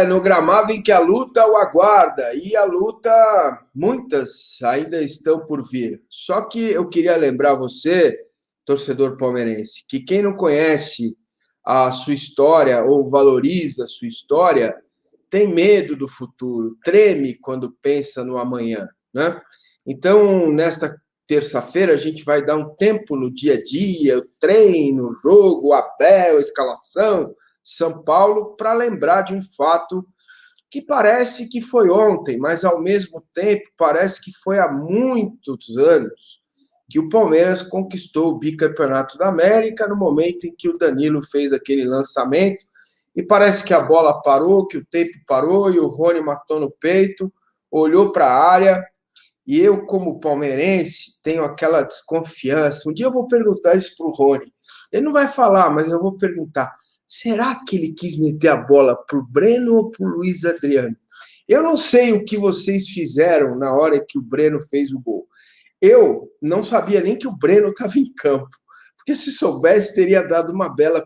No gramado em que a luta o aguarda, e a luta, muitas ainda estão por vir. Só que eu queria lembrar você, torcedor palmeirense, que quem não conhece a sua história ou valoriza a sua história, tem medo do futuro, treme quando pensa no amanhã, né? Então, nesta terça-feira, a gente vai dar um tempo no dia a dia, o treino, o jogo, o Abel, a escalação, São Paulo, para lembrar de um fato que parece que foi ontem, mas ao mesmo tempo parece que foi há muitos anos que o Palmeiras conquistou o bicampeonato da América no momento em que o Danilo fez aquele lançamento e parece que a bola parou, que o tempo parou e o Rony matou no peito, olhou para a área e eu, como palmeirense, tenho aquela desconfiança. Um dia eu vou perguntar isso para o Rony. Ele não vai falar, mas eu vou perguntar. Será que ele quis meter a bola para o Breno ou para o Luiz Adriano? Eu não sei o que vocês fizeram na hora que o Breno fez o gol. Eu não sabia nem que o Breno estava em campo. Porque se soubesse, teria dado uma bela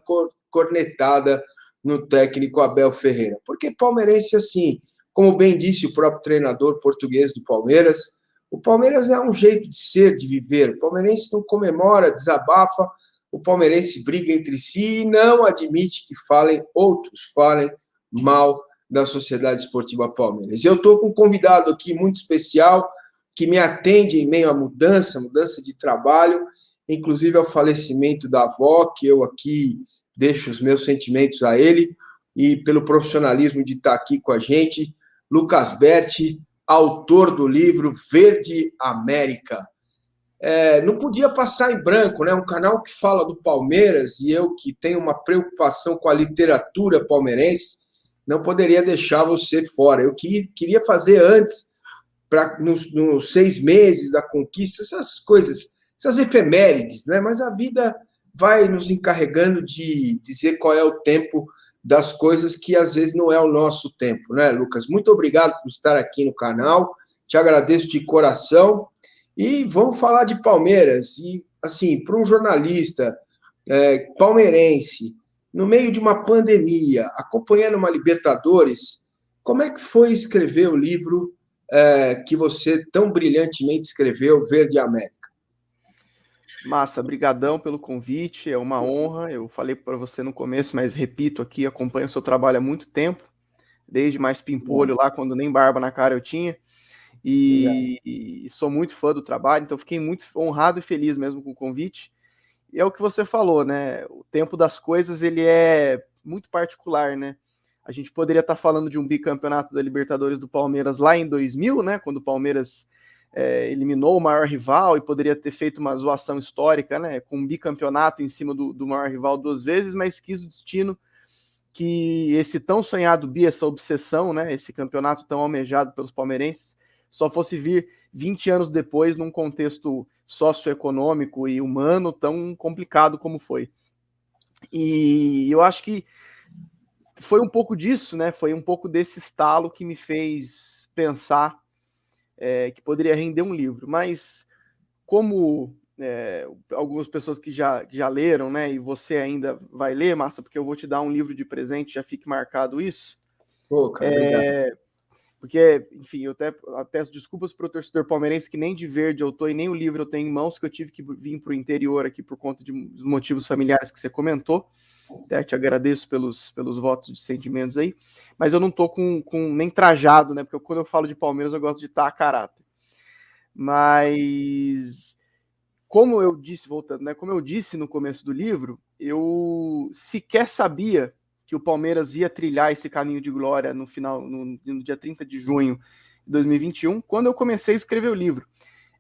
cornetada no técnico Abel Ferreira. Porque palmeirense, assim, como bem disse o próprio treinador português do Palmeiras, o Palmeiras é um jeito de ser, de viver. O palmeirense não comemora, desabafa, o palmeirense briga entre si e não admite que outros falem mal da Sociedade Esportiva Palmeiras. Eu estou com um convidado aqui muito especial que me atende em meio à mudança de trabalho, inclusive ao falecimento da avó, que eu aqui deixo os meus sentimentos a ele, e pelo profissionalismo de estar aqui com a gente, Lucas Berti, autor do livro Verde América. Não podia passar em branco, né? Um canal que fala do Palmeiras e eu que tenho uma preocupação com a literatura palmeirense, não poderia deixar você fora. Eu queria fazer antes, nos 6 meses da conquista, essas coisas, essas efemérides, né? Mas a vida vai nos encarregando de dizer qual é o tempo das coisas que às vezes não é o nosso tempo, né, Lucas? Muito obrigado por estar aqui no canal, te agradeço de coração e vamos falar de Palmeiras. E, assim, para um jornalista palmeirense, no meio de uma pandemia, acompanhando uma Libertadores, como é que foi escrever o livro que você tão brilhantemente escreveu, Verde América? Massa, brigadão pelo convite, é uma honra. Eu falei para você no começo, mas repito aqui, acompanho o seu trabalho há muito tempo, desde mais pimpolho lá, quando nem barba na cara eu tinha, e sou muito fã do trabalho, então fiquei muito honrado e feliz mesmo com o convite. E é o que você falou, né? O tempo das coisas, ele é muito particular, né? A gente poderia estar falando de um bicampeonato da Libertadores do Palmeiras lá em 2000, né? Quando o Palmeiras eliminou o maior rival e poderia ter feito uma zoação histórica, né? Com um bicampeonato em cima do maior rival 2 vezes, mas quis o destino que esse tão sonhado bi, essa obsessão, né? Esse campeonato tão almejado pelos palmeirenses, só fosse vir 20 anos depois num contexto socioeconômico e humano tão complicado como foi. E eu acho que foi um pouco disso, né? Foi um pouco desse estalo que me fez pensar que poderia render um livro. Mas como algumas pessoas que já leram, né? E você ainda vai ler, Márcia, porque eu vou te dar um livro de presente, já fique marcado isso. Pô, cara, obrigado. Porque, enfim, eu até peço desculpas para o torcedor palmeirense que nem de verde eu tô e nem o livro eu tenho em mãos, que eu tive que vir para o interior aqui por conta de motivos familiares que você comentou. Até te agradeço pelos votos de sentimentos aí, mas eu não tô com nem trajado, né? Porque quando eu falo de Palmeiras eu gosto de estar a caráter. Mas, como eu disse, voltando, né? Como eu disse no começo do livro, eu sequer sabia que o Palmeiras ia trilhar esse caminho de glória no final, no dia 30 de junho de 2021, quando eu comecei a escrever o livro.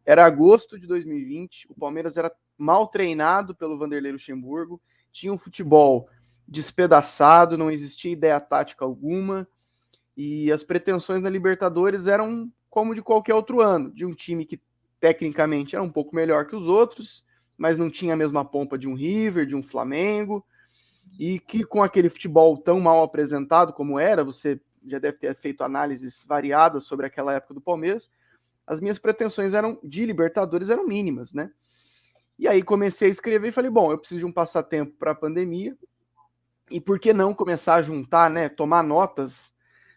Era agosto de 2020, o Palmeiras era mal treinado pelo Vanderlei Luxemburgo, tinha um futebol despedaçado, não existia ideia tática alguma, e as pretensões na Libertadores eram como de qualquer outro ano, de um time que tecnicamente era um pouco melhor que os outros, mas não tinha a mesma pompa de um River, de um Flamengo, e que com aquele futebol tão mal apresentado como era, você já deve ter feito análises variadas sobre aquela época do Palmeiras, as minhas pretensões de Libertadores eram mínimas, né? E aí comecei a escrever e falei, bom, eu preciso de um passatempo para a pandemia, E por que não começar a juntar, né, tomar notas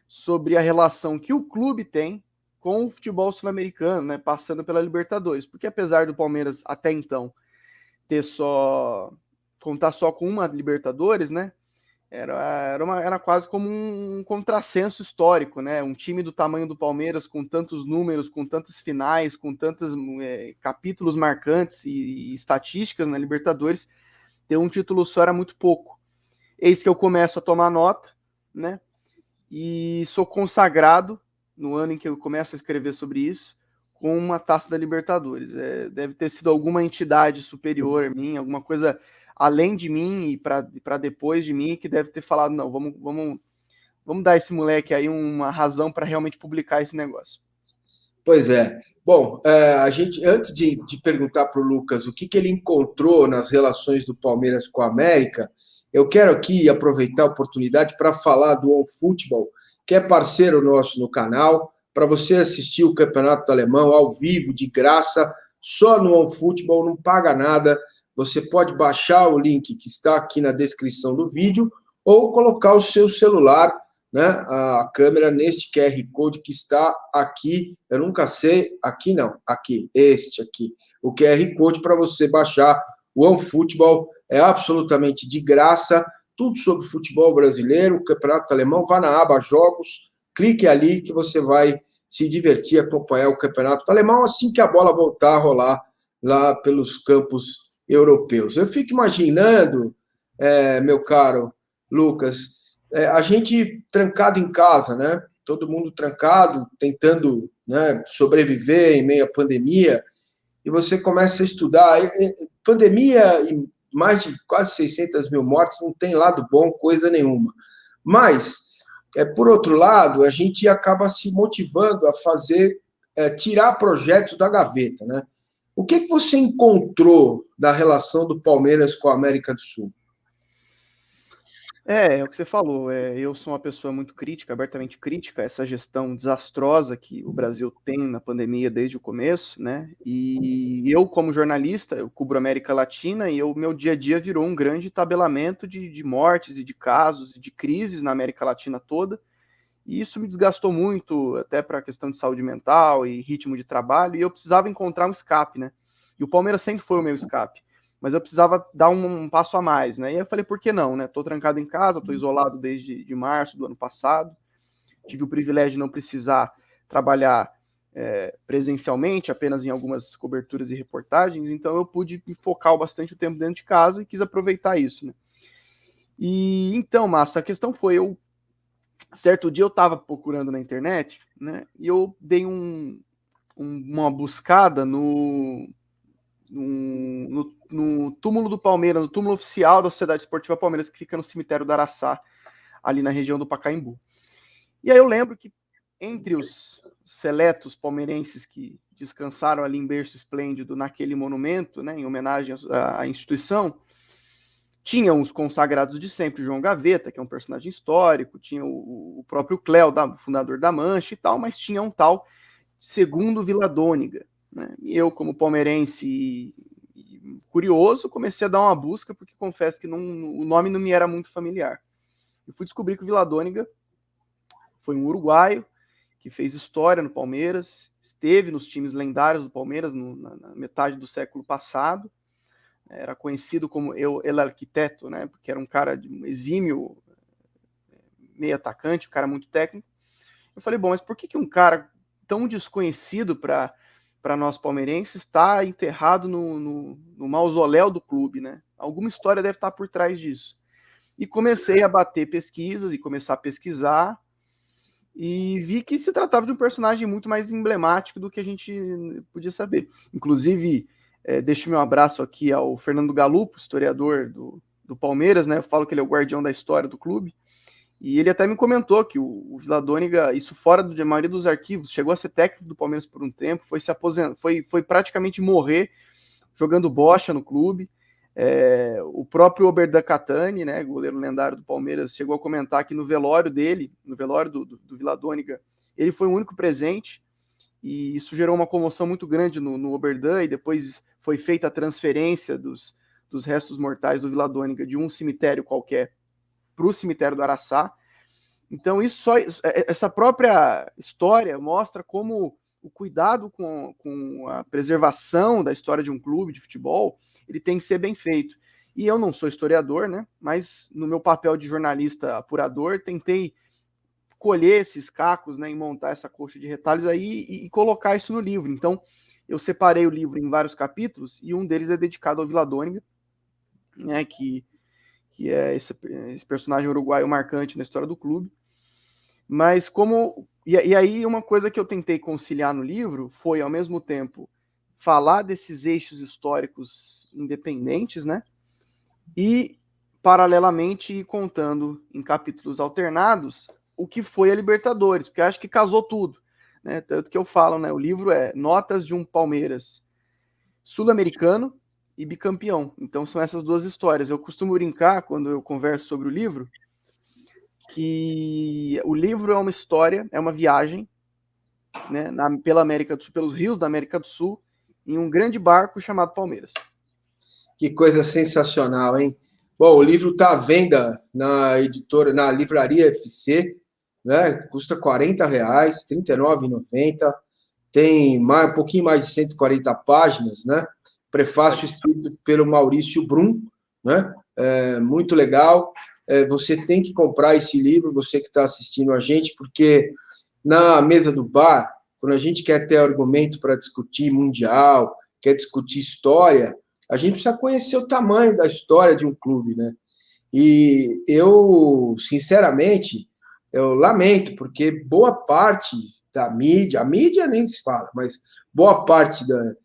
sobre a relação que o clube tem com o futebol sul-americano, né, passando pela Libertadores. Porque apesar do Palmeiras até então ter só contar só com uma Libertadores, né? Era quase como um contrassenso histórico, né? Um time do tamanho do Palmeiras, com tantos números, com tantas finais, com tantos capítulos marcantes e estatísticas na Libertadores, ter um título só era muito pouco. Eis que eu começo a tomar nota, né? E sou consagrado, no ano em que eu começo a escrever sobre isso, com uma taça da Libertadores. Deve ter sido alguma entidade superior a mim, alguma coisa além de mim e para depois de mim, que deve ter falado, não, vamos dar esse moleque aí uma razão para realmente publicar esse negócio. Pois é. Bom, a gente, antes de perguntar para o Lucas o que ele encontrou nas relações do Palmeiras com a América, eu quero aqui aproveitar a oportunidade para falar do OneFootball, que é parceiro nosso no canal, para você assistir o Campeonato Alemão ao vivo, de graça, só no OneFootball, não paga nada. Você pode baixar o link que está aqui na descrição do vídeo ou colocar o seu celular, né, a câmera neste QR Code que está aqui. Eu nunca sei, aqui não, aqui, este aqui. O QR Code para você baixar o OneFootball é absolutamente de graça, tudo sobre futebol brasileiro, campeonato alemão. Vá na aba Jogos, clique ali que você vai se divertir, acompanhar o campeonato alemão assim que a bola voltar a rolar lá pelos campos europeus. Eu fico imaginando, meu caro Lucas, a gente trancado em casa, né? Todo mundo trancado, tentando, né, sobreviver em meio à pandemia, e você começa a estudar. Pandemia e mais de quase 600 mil mortes não tem lado bom, coisa nenhuma. Mas, por outro lado, a gente acaba se motivando a fazer, tirar projetos da gaveta, né? O que você encontrou da relação do Palmeiras com a América do Sul? É o que você falou. Eu sou uma pessoa muito crítica, abertamente crítica a essa gestão desastrosa que o Brasil tem na pandemia desde o começo, né? E eu, como jornalista, eu cubro América Latina e o meu dia a dia virou um grande tabelamento de mortes e de casos e de crises na América Latina toda. E isso me desgastou muito, até para a questão de saúde mental e ritmo de trabalho, e eu precisava encontrar um escape, né? E o Palmeiras sempre foi o meu escape, mas eu precisava dar um passo a mais, né? E aí eu falei, por que não, né? Tô trancado em casa, tô isolado desde de março do ano passado, tive o privilégio de não precisar trabalhar presencialmente, apenas em algumas coberturas e reportagens, então eu pude me focar bastante o tempo dentro de casa e quis aproveitar isso, né? E então, Massa, a questão foi, certo dia eu estava procurando na internet, né? E eu dei uma buscada no túmulo do Palmeiras, no túmulo oficial da Sociedade Esportiva Palmeiras, que fica no cemitério do Araçá, ali na região do Pacaembu. E aí eu lembro que entre os seletos palmeirenses que descansaram ali em berço esplêndido naquele monumento, né, em homenagem à instituição, tinham os consagrados de sempre, João Gaveta, que é um personagem histórico, tinha o próprio Cléo, fundador da Mancha e tal, mas tinha um tal Segundo Viladôniga. Né? E eu, como palmeirense e curioso, comecei a dar uma busca, porque confesso que o nome não me era muito familiar. Eu fui descobrir que o Viladôniga foi um uruguaio que fez história no Palmeiras, esteve nos times lendários do Palmeiras na metade do século passado, era conhecido como El Arquiteto, né? Porque era um cara de um exímio meio atacante, um cara muito técnico. Eu falei, bom, mas por que um cara tão desconhecido para nós palmeirenses está enterrado no mausoléu do clube, né? Alguma história deve estar por trás disso. E comecei a bater pesquisas e começar a pesquisar e vi que se tratava de um personagem muito mais emblemático do que a gente podia saber. Inclusive, deixo meu abraço aqui ao Fernando Galupo, historiador do Palmeiras, né? Eu falo que ele é o guardião da história do clube. E ele até me comentou que o Viladôniga, isso fora da maioria dos arquivos, chegou a ser técnico do Palmeiras por um tempo, foi se aposentar, foi praticamente morrer jogando bocha no clube. O próprio Oberdan Catani, né, goleiro lendário do Palmeiras, chegou a comentar que no velório dele, no velório do Viladôniga, ele foi o único presente, e isso gerou uma comoção muito grande no Oberdan, e depois foi feita a transferência dos restos mortais do Viladôniga de um cemitério qualquer para o cemitério do Araçá. Então, essa própria história mostra como o cuidado com a preservação da história de um clube de futebol, ele tem que ser bem feito. E eu não sou historiador, né? Mas no meu papel de jornalista apurador, tentei colher esses cacos, né, e montar essa coxa de retalhos aí e colocar isso no livro. Então, eu separei o livro em vários capítulos e um deles é dedicado ao Vila Dônega, né, que é esse personagem uruguaio marcante na história do clube. Mas como... E aí uma coisa que eu tentei conciliar no livro foi, ao mesmo tempo, falar desses eixos históricos independentes, né, e, paralelamente, ir contando em capítulos alternados o que foi a Libertadores, porque eu acho que casou tudo, né? Tanto que eu falo, né? O livro é Notas de um Palmeiras sul-americano e bicampeão. Então são essas duas histórias. Eu costumo brincar, quando eu converso sobre o livro, que o livro é uma história, é uma viagem, né, pela América do Sul, pelos rios da América do Sul, em um grande barco chamado Palmeiras. Que coisa sensacional, hein? Bom, o livro está à venda na editora, na Livraria FC, né? Custa R$40, R$ 39,90. Tem um pouquinho mais de 140 páginas, né? Prefácio escrito pelo Maurício Brum, né? Muito legal. Você tem que comprar esse livro, você que está assistindo a gente, porque na mesa do bar, quando a gente quer ter argumento para discutir mundial, quer discutir história, a gente precisa conhecer o tamanho da história de um clube, né? E eu, sinceramente, eu lamento, porque boa parte da mídia, a mídia nem se fala, mas boa parte da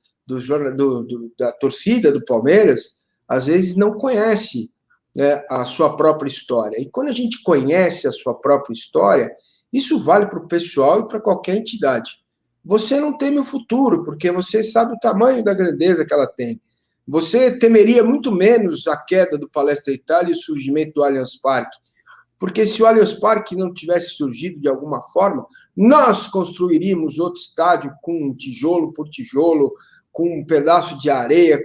torcida do Palmeiras, às vezes não conhece, né, a sua própria história. E quando a gente conhece a sua própria história, isso vale para o pessoal e para qualquer entidade. Você não teme o futuro, porque você sabe o tamanho da grandeza que ela tem. Você temeria muito menos a queda do Palestra Itália e o surgimento do Allianz Parque, porque se o Allianz Parque não tivesse surgido de alguma forma, nós construiríamos outro estádio com tijolo por tijolo, com um pedaço de areia,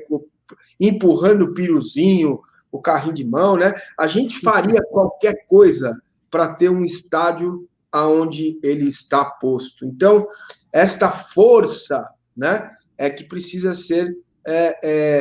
empurrando o piruzinho, o carrinho de mão, né? A gente faria qualquer coisa para ter um estádio aonde ele está posto. Então, esta força, né, é que precisa ser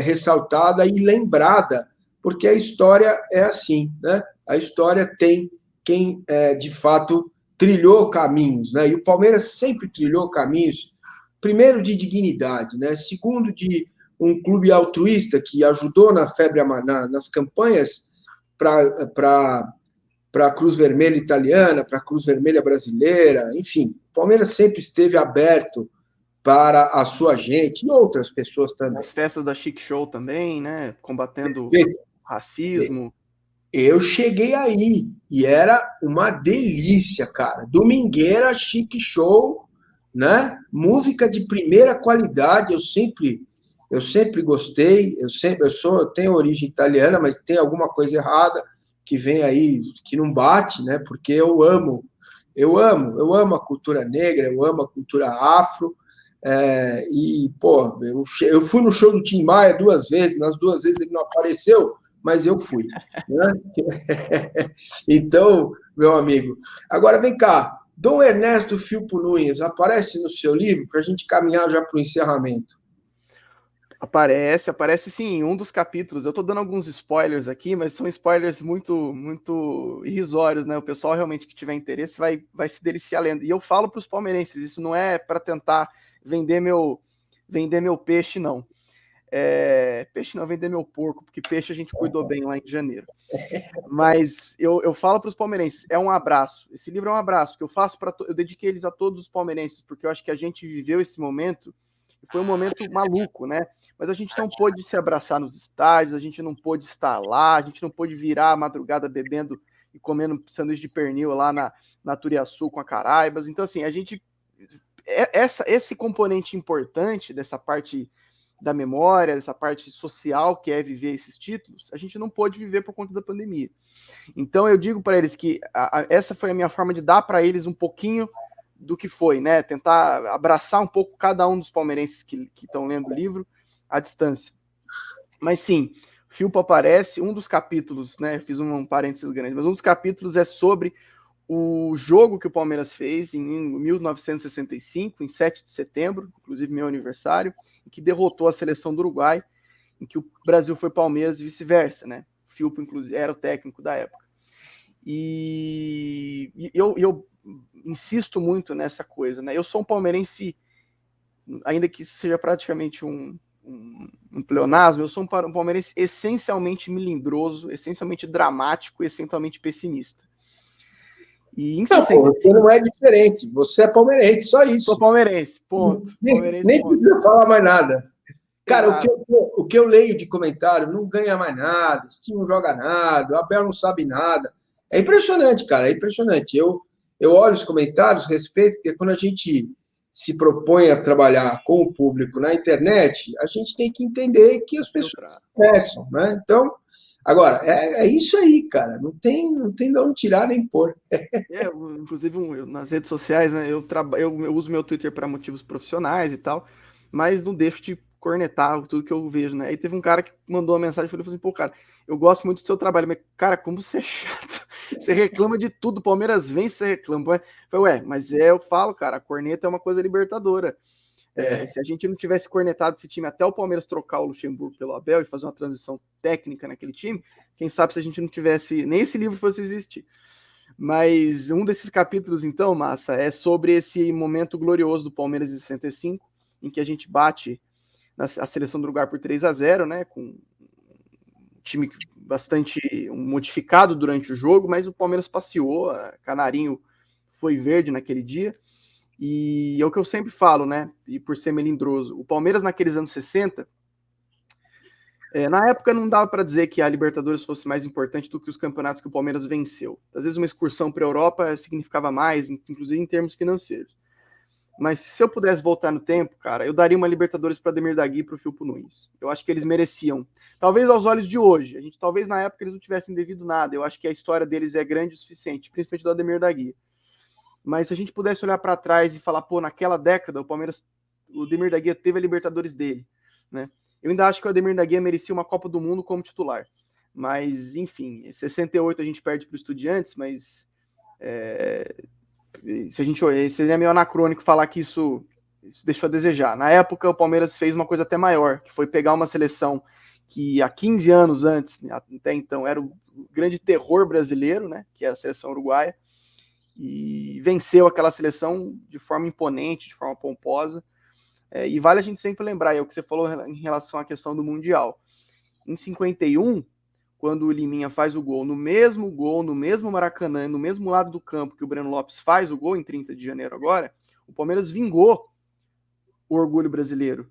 ressaltada e lembrada, porque a história é assim, né? A história tem quem, de fato, trilhou caminhos, né? E o Palmeiras sempre trilhou caminhos, primeiro, de dignidade, né? Segundo, de um clube altruísta que ajudou na febre, nas campanhas para a Cruz Vermelha Italiana, para a Cruz Vermelha Brasileira, enfim, o Palmeiras sempre esteve aberto para a sua gente e outras pessoas também. As festas da Chic Show também, né? Combatendo racismo. Eu cheguei aí e era uma delícia, cara. Domingueira, Chic Show, né? Música de primeira qualidade. Eu sempre gostei. Eu tenho origem italiana, mas tem alguma coisa errada que vem aí que não bate, né? Porque eu amo a cultura negra, eu amo a cultura afro. E, pô, eu fui no show do Tim Maia 2 vezes, nas 2 vezes ele não apareceu, mas eu fui, né? Então, meu amigo, agora vem cá, Dom Ernesto Filpo Nunes aparece no seu livro para a gente caminhar já para o encerramento? Aparece sim, em um dos capítulos. Eu tô dando alguns spoilers aqui, mas são spoilers muito irrisórios, né? O pessoal realmente que tiver interesse vai se deliciar lendo. E eu falo para os palmeirenses, isso não é para tentar vender meu peixe, não. Peixe não, vender meu porco, porque peixe a gente cuidou bem lá em janeiro. Mas eu falo para os palmeirenses, é um abraço. Esse livro é um abraço que eu faço eu dediquei eles a todos os palmeirenses, porque eu acho que a gente viveu esse momento, foi um momento maluco, né? Mas a gente não pôde se abraçar nos estádios, a gente não pôde estar lá, a gente não pôde virar a madrugada bebendo e comendo sanduíche de pernil lá na Turiaçu com a Caraibas. Então, assim, a gente... Esse componente importante dessa parte da memória, dessa parte social que é viver esses títulos, a gente não pôde viver por conta da pandemia. Então eu digo para eles que essa foi a minha forma de dar para eles um pouquinho do que foi, né? Tentar abraçar um pouco cada um dos palmeirenses que estão lendo o livro à distância. Mas sim, Filpo aparece, um dos capítulos, né? Fiz um parênteses grande, mas um dos capítulos é sobre o jogo que o Palmeiras fez em 1965, em 7 de setembro, inclusive meu aniversário, que derrotou a seleção do Uruguai, em que o Brasil foi Palmeiras e vice-versa, né? O Filpo, inclusive, era o técnico da época. E eu insisto muito nessa coisa, né? Eu sou um palmeirense, ainda que isso seja praticamente um pleonasmo, eu sou um palmeirense essencialmente melindroso, essencialmente dramático, essencialmente pessimista. E em 60... você não é diferente, você é palmeirense, só isso. Sou palmeirense, ponto. Nem precisa falar mais nada. Cara, o que eu leio de comentário, não ganha mais nada, esse time não joga nada, o Abel não sabe nada. É impressionante, cara, é impressionante. Eu olho os comentários, respeito, porque quando a gente se propõe a trabalhar com o público na internet, a gente tem que entender que as pessoas expressam, né? Então, agora, é isso aí, cara. Não tem de onde tirar nem pôr. Inclusive, nas redes sociais, né? Eu uso meu Twitter para motivos profissionais e tal, mas não deixo de cornetar tudo que eu vejo, né? Aí teve um cara que mandou uma mensagem e falou assim, pô, cara, eu gosto muito do seu trabalho, mas, cara, como você é chato. Você reclama de tudo, o Palmeiras vence, você reclama. Eu falei, mas eu falo, cara, a corneta é uma coisa libertadora. Se a gente não tivesse cornetado esse time até o Palmeiras trocar o Luxemburgo pelo Abel e fazer uma transição técnica naquele time, quem sabe se a gente não tivesse, nem esse livro fosse existir. Mas um desses capítulos, então, Massa, é sobre esse momento glorioso do Palmeiras em 65, em que a gente bate a seleção do Uruguai por 3-0, né, com um time bastante modificado durante o jogo, mas o Palmeiras passeou, Canarinho foi verde naquele dia, e é o que eu sempre falo, né, e por ser melindroso, o Palmeiras naqueles anos 60, na época não dava para dizer que a Libertadores fosse mais importante do que os campeonatos que o Palmeiras venceu. Às vezes uma excursão para a Europa significava mais, inclusive em termos financeiros. Mas se eu pudesse voltar no tempo, cara, eu daria uma Libertadores para Ademir da Guia e para o Filpo Nunes. Eu acho que eles mereciam. Talvez aos olhos de hoje. Talvez na época eles não tivessem devido nada. Eu acho que a história deles é grande o suficiente, principalmente do Ademir da Guia. Mas se a gente pudesse olhar para trás e falar, pô, naquela década o Ademir da Guia teve a Libertadores dele, né? Eu ainda acho que o Ademir da Guia merecia uma Copa do Mundo como titular. Mas, enfim, em 68 a gente perde para o Estudiantes, mas se a gente olhar, seria meio anacrônico falar que isso deixou a desejar. Na época, o Palmeiras fez uma coisa até maior, que foi pegar uma seleção que há 15 anos antes, até então, era o grande terror brasileiro, né, que é a seleção uruguaia, e venceu aquela seleção de forma imponente, de forma pomposa. E vale a gente sempre lembrar, é o que você falou em relação à questão do Mundial. Em 51, quando o Liminha faz o gol, no mesmo Maracanã, no mesmo lado do campo que o Breno Lopes faz o gol, em 30 de janeiro agora, o Palmeiras vingou o orgulho brasileiro,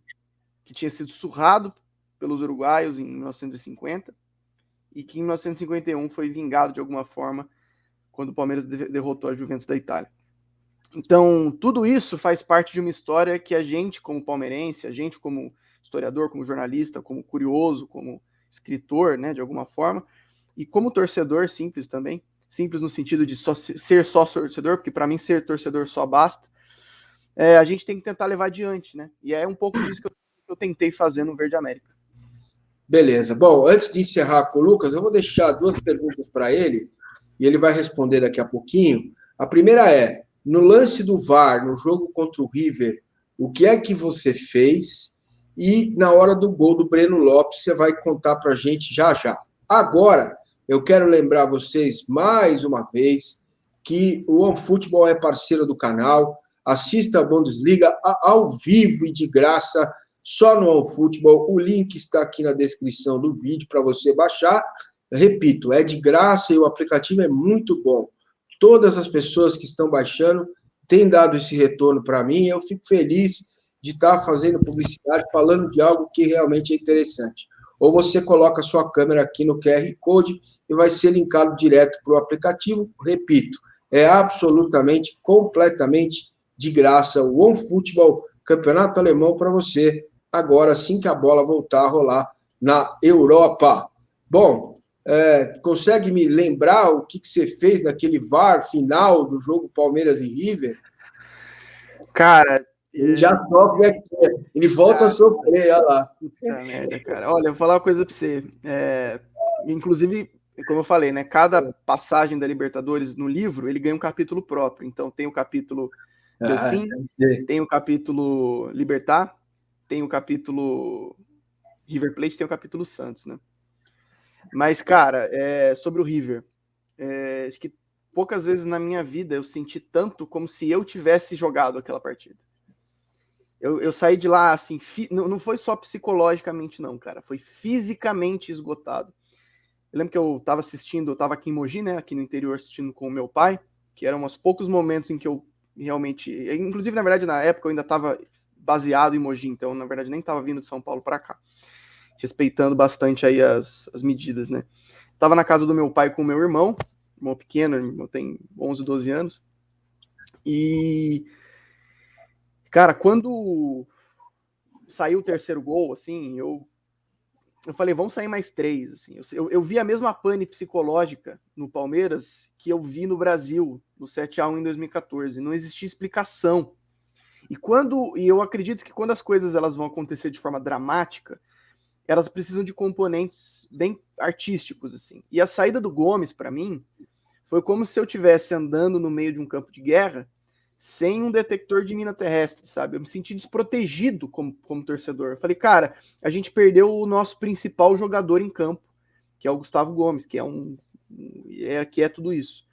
que tinha sido surrado pelos uruguaios em 1950, e que em 1951 foi vingado de alguma forma, quando o Palmeiras derrotou a Juventus da Itália. Então, tudo isso faz parte de uma história que a gente, como palmeirense, a gente como historiador, como jornalista, como curioso, como escritor, né, de alguma forma, e como torcedor simples também, simples no sentido de ser só torcedor, porque para mim ser torcedor só basta, a gente tem que tentar levar adiante, né? E é um pouco disso que eu tentei fazer no Verde América. Beleza. Bom, antes de encerrar com o Lucas, eu vou deixar 2 perguntas para ele, e ele vai responder daqui a pouquinho. A primeira é, no lance do VAR, no jogo contra o River, o que é que você fez? E na hora do gol do Breno Lopes, você vai contar para a gente já já. Agora, eu quero lembrar vocês mais uma vez que o OneFootball é parceiro do canal. Assista a Bundesliga ao vivo e de graça, só no OneFootball. O link está aqui na descrição do vídeo para você baixar. Repito, é de graça e o aplicativo é muito bom. Todas as pessoas que estão baixando têm dado esse retorno para mim. Eu fico feliz de estar fazendo publicidade, falando de algo que realmente é interessante. Ou você coloca a sua câmera aqui no QR Code e vai ser linkado direto para o aplicativo. Repito, é absolutamente, completamente de graça. O OneFootball, campeonato alemão para você, agora, assim que a bola voltar a rolar na Europa. Bom, consegue me lembrar o que você fez naquele VAR final do jogo Palmeiras e River? Cara, Ele já sofre aqui. Ele volta a sofrer, olha lá. Puta merda, cara. Olha, eu vou falar uma coisa pra você. Inclusive, como eu falei, né? Cada passagem da Libertadores no livro, ele ganha um capítulo próprio. Então tem o capítulo Delfim, tem o capítulo Libertad, tem o capítulo River Plate, tem o capítulo Santos, né? Mas, cara, sobre o River, acho que poucas vezes na minha vida eu senti tanto como se eu tivesse jogado aquela partida. Eu saí de lá, assim, não foi só psicologicamente, não, cara. Foi fisicamente esgotado. Eu lembro que eu tava aqui em Mogi, né, aqui no interior, assistindo com o meu pai, que eram uns poucos momentos em que eu realmente... Inclusive, na verdade, na época eu ainda tava baseado em Mogi, então, na verdade, nem tava vindo de São Paulo para cá. Respeitando bastante aí as medidas, né. Tava na casa do meu pai com o meu irmão pequeno, irmão tem 11, 12 anos, e... Cara, quando saiu o terceiro gol, assim, eu falei, vamos sair mais 3, assim. Eu vi a mesma pane psicológica no Palmeiras que eu vi no Brasil, no 7-1 em 2014. Não existia explicação. E eu acredito que quando as coisas elas vão acontecer de forma dramática, elas precisam de componentes bem artísticos, assim. E a saída do Gomes, para mim, foi como se eu estivesse andando no meio de um campo de guerra sem um detector de mina terrestre, sabe? Eu me senti desprotegido como torcedor. Eu falei, cara, a gente perdeu o nosso principal jogador em campo, que é o Gustavo Gomes, que que é tudo isso.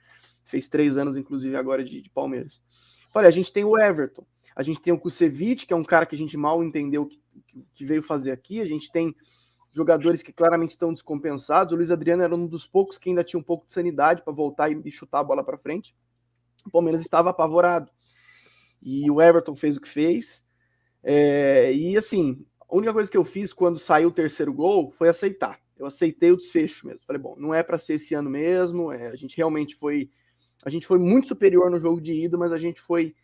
Fez 3 anos, inclusive, agora de Palmeiras. Falei, a gente tem o Everton, a gente tem o Kusevich, que é um cara que a gente mal entendeu o que veio fazer aqui, a gente tem jogadores que claramente estão descompensados. O Luiz Adriano era um dos poucos que ainda tinha um pouco de sanidade para voltar e chutar a bola para frente. O Palmeiras estava apavorado. E o Everton fez o que fez. E assim, a única coisa que eu fiz quando saiu o terceiro gol foi aceitar. Eu aceitei o desfecho mesmo. Falei, bom, não é para ser esse ano mesmo. A gente realmente foi muito superior no jogo de ida, mas a gente foi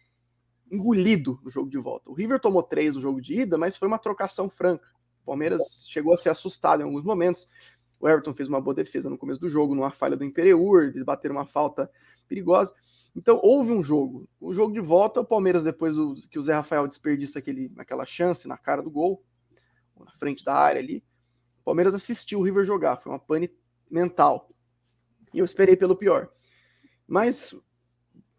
engolido no jogo de volta. O River tomou 3 no jogo de ida, mas foi uma trocação franca. O Palmeiras chegou a ser assustado em alguns momentos. O Everton fez uma boa defesa no começo do jogo, numa falha do Imperiur, eles bateram uma falta perigosa. Então, houve um jogo. O jogo de volta, o Palmeiras, depois que o Zé Rafael desperdiça aquela chance na cara do gol, na frente da área ali, o Palmeiras assistiu o River jogar. Foi uma pane mental. E eu esperei pelo pior. Mas,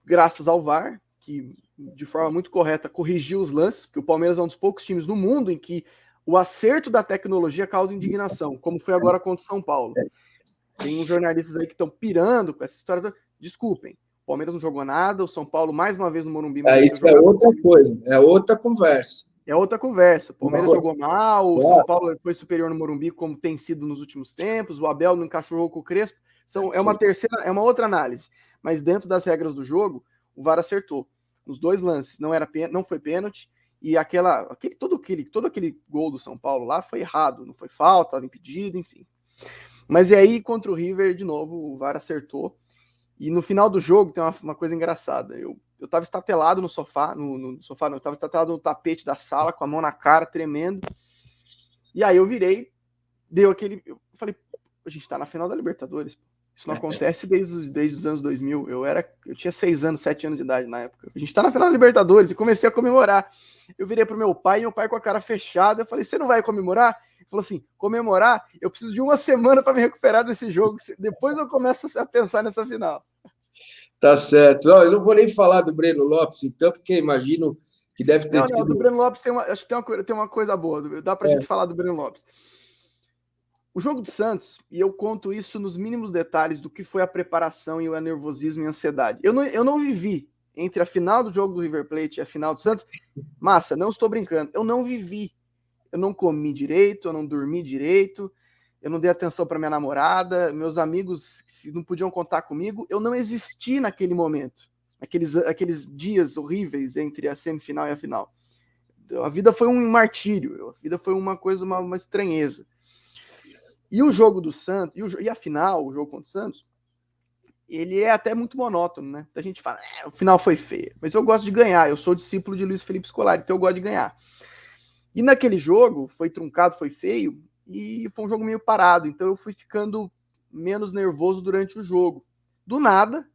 graças ao VAR, que de forma muito correta corrigiu os lances, porque o Palmeiras é um dos poucos times no mundo em que o acerto da tecnologia causa indignação, como foi agora contra o São Paulo. Tem uns jornalistas aí que estão pirando com essa história. Desculpem, o Palmeiras não jogou nada, o São Paulo mais uma vez no Morumbi. Isso é outra coisa, é outra conversa. É outra conversa. O Palmeiras jogou mal, o São Paulo foi superior no Morumbi, como tem sido nos últimos tempos, o Abel não encaixou com o Crespo. É uma outra análise. Mas dentro das regras do jogo, o VAR acertou. Nos 2 lances não foi pênalti, e todo aquele gol do São Paulo lá foi errado, não foi falta, estava impedido, enfim. Mas e aí, contra o River, de novo, o VAR acertou. E no final do jogo tem uma coisa engraçada. Eu tava estatelado no sofá, eu tava estatelado no tapete da sala, com a mão na cara, tremendo. E aí eu virei, eu falei, a gente tá na final da Libertadores. Isso não acontece desde os anos 2000. Eu tinha 6 anos, 7 anos de idade na época. A gente tá na final da Libertadores e comecei a comemorar. Eu virei pro meu pai com a cara fechada. Eu falei, você não vai comemorar? Ele falou assim, comemorar? Eu preciso de 1 semana para me recuperar desse jogo. Depois eu começo a pensar nessa final. Tá certo. Eu não vou nem falar do Breno Lopes, então, porque imagino que deve ter tido... do Breno Lopes acho que tem uma coisa boa. Dá pra gente falar do Breno Lopes. O jogo do Santos, e eu conto isso nos mínimos detalhes do que foi a preparação e o nervosismo e a ansiedade. Eu não vivi entre a final do jogo do River Plate e a final do Santos. Massa, não estou brincando. Eu não vivi. Eu não comi direito, eu não dormi direito, eu não dei atenção para minha namorada, meus amigos não podiam contar comigo. Eu não existi naquele momento, aqueles dias horríveis entre a semifinal e a final. A vida foi um martírio, a vida foi uma coisa, uma estranheza. E o jogo do Santos, e a final, o jogo contra o Santos, ele é até muito monótono, né? A gente fala, o final foi feio, mas eu gosto de ganhar, eu sou discípulo de Luiz Felipe Scolari, então eu gosto de ganhar. E naquele jogo, foi truncado, foi feio, e foi um jogo meio parado, então eu fui ficando menos nervoso durante o jogo. Do nada,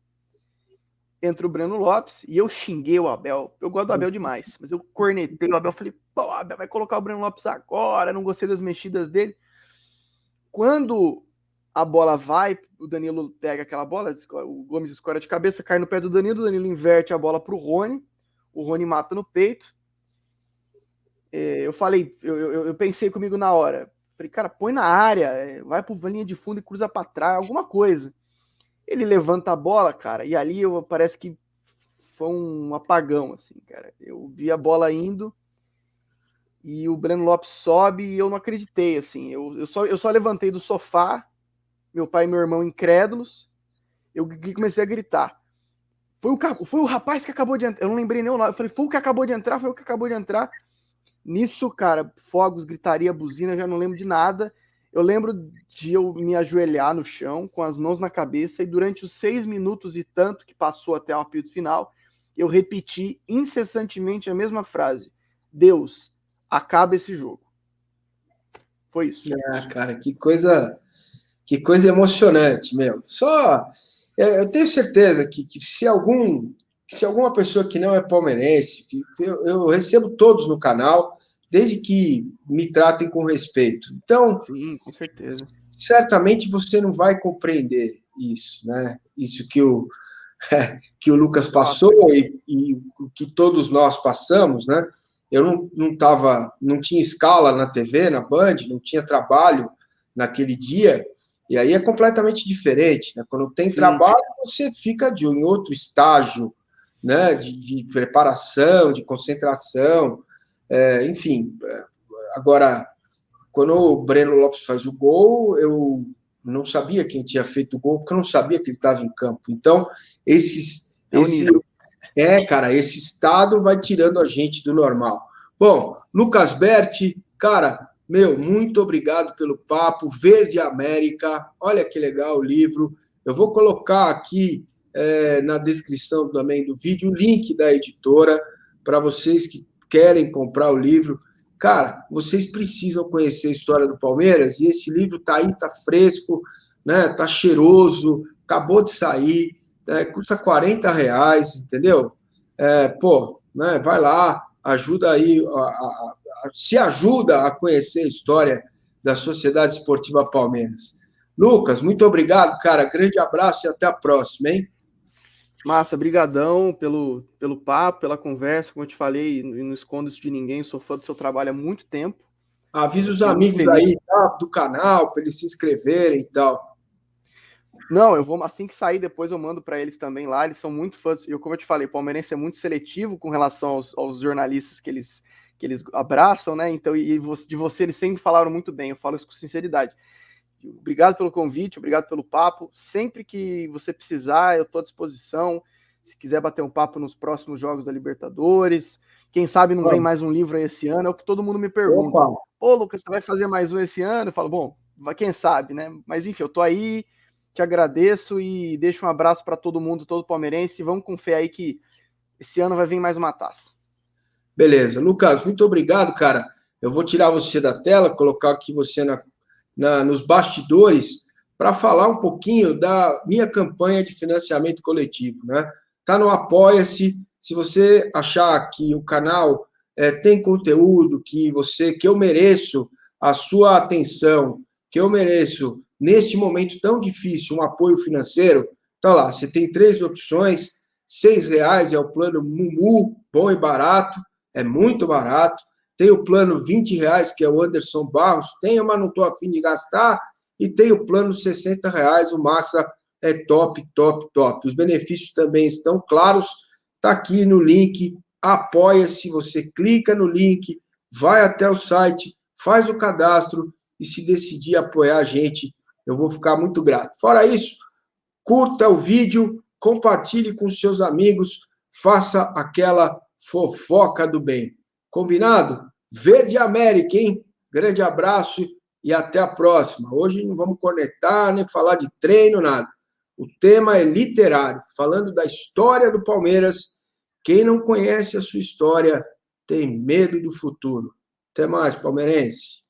entra o Breno Lopes e eu xinguei o Abel. Eu gosto do Abel demais, mas eu cornetei o Abel. Falei, pô, Abel vai colocar o Breno Lopes agora. Não gostei das mexidas dele. Quando a bola vai, o Danilo pega aquela bola, o Gomes escora de cabeça, cai no pé do Danilo, o Danilo inverte a bola pro Rony, o Rony mata no peito. Eu falei, eu pensei comigo na hora, falei, cara, põe na área, vai pro linha de fundo e cruza pra trás, alguma coisa. Ele levanta a bola, cara, e ali parece que foi um apagão, assim, cara. Eu vi a bola indo e o Breno Lopes sobe e eu não acreditei, assim. Eu só levantei do sofá, meu pai e meu irmão incrédulos, eu comecei a gritar. Foi o rapaz que acabou de entrar. Eu não lembrei nem o nome. Eu falei, foi o que acabou de entrar, foi o que acabou de entrar. Nisso, cara, fogos, gritaria, buzina, já não lembro de nada. Eu lembro de eu me ajoelhar no chão, com as mãos na cabeça, e durante os 6 minutos e tanto que passou até o apito final, eu repeti incessantemente a mesma frase: Deus, acaba esse jogo. Foi isso. Ah, cara, que coisa emocionante, meu. Só eu tenho certeza que se alguma pessoa que não é palmeirense, eu recebo todos no canal, desde que me tratem com respeito. Então, Sim, com certeza. certamente você não vai compreender isso, né? Isso que o Lucas passou e o que todos nós passamos, né? Eu não tinha escala na TV, na Band, não tinha trabalho naquele dia, e aí é completamente diferente, né? Quando tem Sim. trabalho, você fica em outro estágio, né? De preparação, de concentração, enfim. Agora, quando o Breno Lopes faz o gol, eu não sabia quem tinha feito o gol, porque eu não sabia que ele estava em campo. Então, É o nível. cara, esse estado vai tirando a gente do normal. Bom, Lucas Berti, cara, meu, muito obrigado pelo papo. Verde América, olha que legal o livro. Eu vou colocar aqui na descrição também do vídeo o link da editora para vocês que querem comprar o livro. Cara, vocês precisam conhecer a história do Palmeiras e esse livro tá aí, tá fresco, né? Tá cheiroso, acabou de sair, custa R$ 40, entendeu? Pô, né? Vai lá, ajuda aí, se ajuda a conhecer a história da Sociedade Esportiva Palmeiras. Lucas, muito obrigado, cara. Grande abraço e até a próxima, hein? Massa, brigadão pelo papo, pela conversa, como eu te falei, não escondo isso de ninguém, sou fã do seu trabalho há muito tempo. Avisa os Fiquei muito amigos feliz. aí, tá, do canal para eles se inscreverem e tal. Não, eu vou assim que sair, depois eu mando para eles também lá. Eles são muito fãs. Eu, como eu te falei, o palmeirense é muito seletivo com relação aos jornalistas que eles abraçam, né? Então, de você eles sempre falaram muito bem. Eu falo isso com sinceridade. Obrigado pelo convite, obrigado pelo papo. Sempre que você precisar, eu estou à disposição. Se quiser bater um papo nos próximos jogos da Libertadores, quem sabe não vem mais um livro aí esse ano, é o que todo mundo me pergunta. Opa, Ô, Lucas, você vai fazer mais um esse ano? Eu falo, bom, quem sabe, né? Mas enfim, eu tô aí, te agradeço e deixo um abraço para todo mundo, todo palmeirense. Vamos com fé aí que esse ano vai vir mais uma taça. beleza. Lucas, muito obrigado, cara. Eu vou tirar você da tela, colocar aqui você nos bastidores para falar um pouquinho da minha campanha de financiamento coletivo, né? Tá no Apoia-se. Se você achar que o canal tem conteúdo que eu mereço a sua atenção, que eu mereço neste momento tão difícil um apoio financeiro, tá lá. Você tem 3 opções. R$ 6 é o plano Mumu, bom e barato, é muito barato. Tem o plano R$ 20, que é o Anderson Barros, tenho, mas não estou afim de gastar. E tem o plano R$ 60, o Massa é top, top, top. Os benefícios também estão claros, está aqui no link, apoia-se, você clica no link, vai até o site, faz o cadastro e se decidir apoiar a gente, eu vou ficar muito grato. Fora isso, curta o vídeo, compartilhe com seus amigos, faça aquela fofoca do bem. Combinado? Verde América, hein? Grande abraço e até a próxima. Hoje não vamos conectar, nem falar de treino, nada. O tema é literário, falando da história do Palmeiras. Quem não conhece a sua história tem medo do futuro. Até mais, palmeirense.